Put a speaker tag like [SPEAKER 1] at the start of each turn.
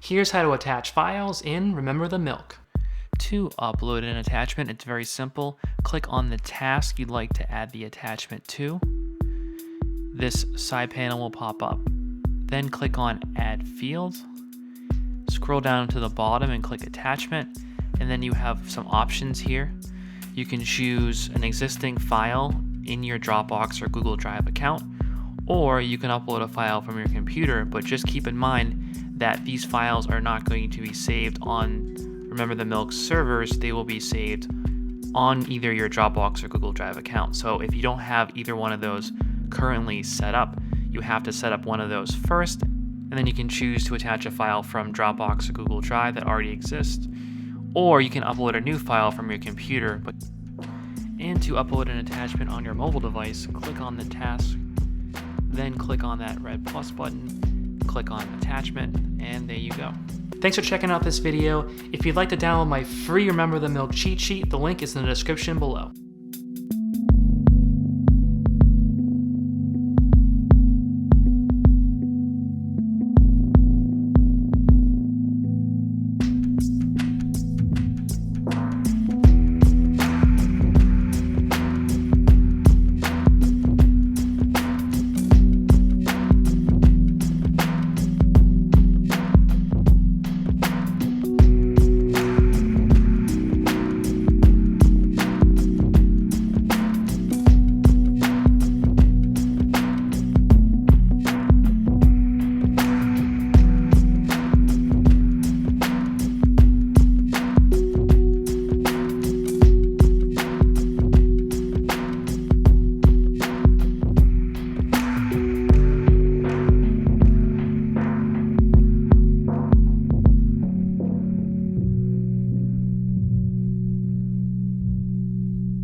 [SPEAKER 1] Here's how to attach files in Remember the Milk.
[SPEAKER 2] To upload an attachment, it's very simple. Click on the task you'd like to add the attachment to. This side panel will pop up. Then click on Add Field. Scroll down to the bottom and click Attachment, and then you have some options here. You can choose an existing file in your Dropbox or Google Drive account, or you can upload a file from your computer, but just keep in mind that these files are not going to be saved on Remember the Milk servers. They will be saved on either your Dropbox or Google Drive account. So if you don't have either one of those currently set up, you have to set up one of those first, and then you can choose to attach a file from Dropbox or Google Drive that already exists, or you can upload a new file from your computer. And to upload an attachment on your mobile device, click on the task, then click on that red plus button, click on attachment, and there you go.
[SPEAKER 1] Thanks for checking out this video. If you'd like to download my free Remember the Milk cheat sheet, the link is in the description below.